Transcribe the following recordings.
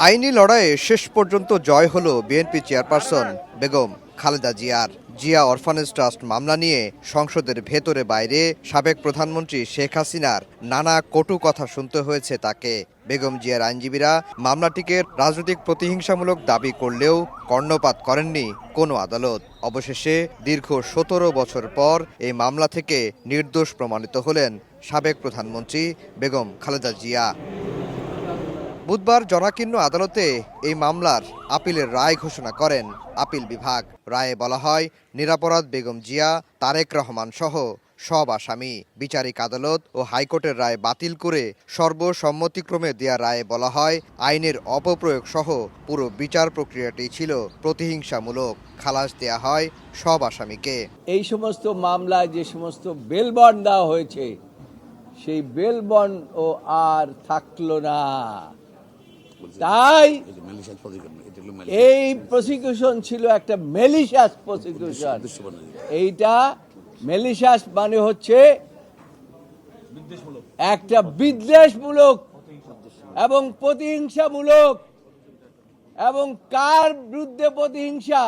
আইনি লড়াইয়ে শেষ পর্যন্ত জয় হলো বিএনপি চেয়ারপারসন বেগম খালেদা জিয়ার। জিয়া অরফানেজ ট্রাস্ট মামলা নিয়ে সংসদের ভেতরে বাইরে সাবেক প্রধানমন্ত্রী শেখ হাসিনার নানা কটু কথা শুনতে হয়েছে তাকে। বেগম জিয়ার আইনজীবীরা মামলাটিকে রাজনৈতিক প্রতিহিংসামূলক দাবি করলেও কর্ণপাত করেননি কোনো আদালত। অবশেষে দীর্ঘ ১৭ বছর পর এই মামলা থেকে নির্দোষ প্রমাণিত হলেন সাবেক প্রধানমন্ত্রী বেগম খালেদা জিয়া। বুধবার জনাকীর্ণ আদালতে এই মামলার আপিলের রায় ঘোষণা করেন আপিল বিভাগ। রায়ে বলা হয়, নিরপরাধ বেগম জিয়া, তারেক রহমান সহ সব আসামি। বিচারিক আদালত ও হাইকোর্টের রায় বাতিল করে সর্বসম্মতিক্রমে দেয়া রায়ে বলা হয়, আইনের অপপ্রয়োগ সহ পুরো বিচার প্রক্রিয়াটি ছিল প্রতিহিংসামূলক। খালাস দেয়া হয় সব আসামিকে। এই সমস্ত মামলায় যে সমস্ত বেল বন্ড দেওয়া হয়েছে, সেই বেল বন্ড ও আর থাকলো না। তাই এই প্রসিকিউশন ছিল একটা মেলিশিয়াস প্রসিকিউশন। এইটা মেলিশিয়াস মানে হচ্ছে একটা বিদ্বেষমূলক এবং প্রতিহিংসামূলক। এবং কার বিরুদ্ধে প্রতিহিংসা?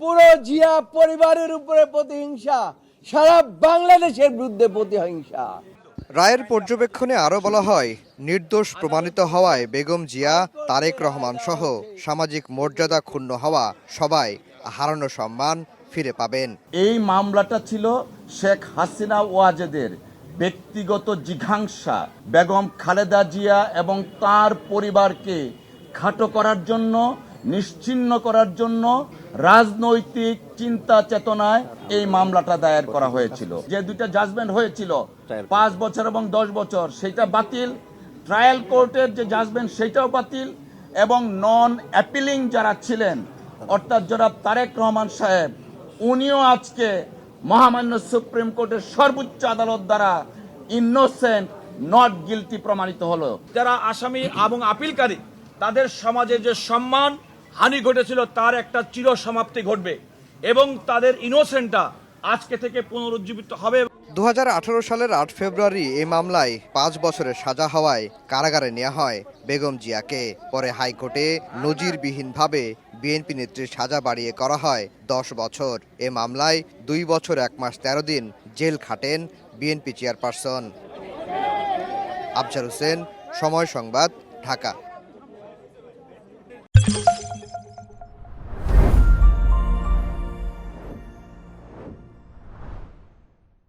পুরো জিয়া পরিবারের উপরে প্রতিহিংসা, সারা বাংলাদেশের বিরুদ্ধে প্রতিহিংসা। রায়ের পর্যবেক্ষণে আরও বলা হয়, নির্দোষ প্রমাণিত হওয়ায় বেগম জিয়া, তারেক রহমান সহ সামাজিক মর্যাদা ক্ষুণ্ণ হওয়া সবাই হারানো সম্মান ফিরে পাবেন। এই মামলাটা ছিল শেখ হাসিনা ওয়াজেদের ব্যক্তিগত জিঘাংসা বেগম খালেদা জিয়া এবং তার পরিবারকে খাটো করার জন্য, নিশ্চিহ্ন করার জন্য রাজনৈতিক চিন্তা চেতনায় এই মামলাটা দায়ের করা হয়েছিল। যে দুইটা জাজমেন্ট হয়েছিল 5 বছর এবং 10 বছর, সেটা বাতিল। ট্রায়াল কোর্টের যে জাজমেন্ট সেটাও বাতিল। এবং নন অ্যাপিলিং যারা ছিলেন, অর্থাৎ জনাব তারেক রহমান সাহেব, উনিও আজকে মহামান্য সুপ্রিম কোর্টের সর্বোচ্চ আদালত দ্বারা ইনোসেন্ট, নট গিলটি প্রমাণিত হলো। যারা আসামি এবং আপিলকারী, তাদের সমাজে যে সম্মান হানি ঘটেছিল তার একটা চির সমাপ্তি ঘটবে এবং তাদের ইনোসেন্টটা আজকে থেকে পুনরুজ্জীবিত হবে। 2018 সালের 8 ফেব্রুয়ারি এই মামলায় 5 বছরের সাজা হওয়ায় কারাগারে নেওয়া হয় বেগম জিয়াকে। পরে হাইকোর্টে নজিরবিহীনভাবে বিএনপি নেত্রীর সাজা বাড়িয়ে করা হয় 10 বছর। এ মামলায় 2 বছর 1 মাস 13 দিন jail খাটেন BNP chairperson. Afzar Hossain, সময় সংবাদ, ঢাকা।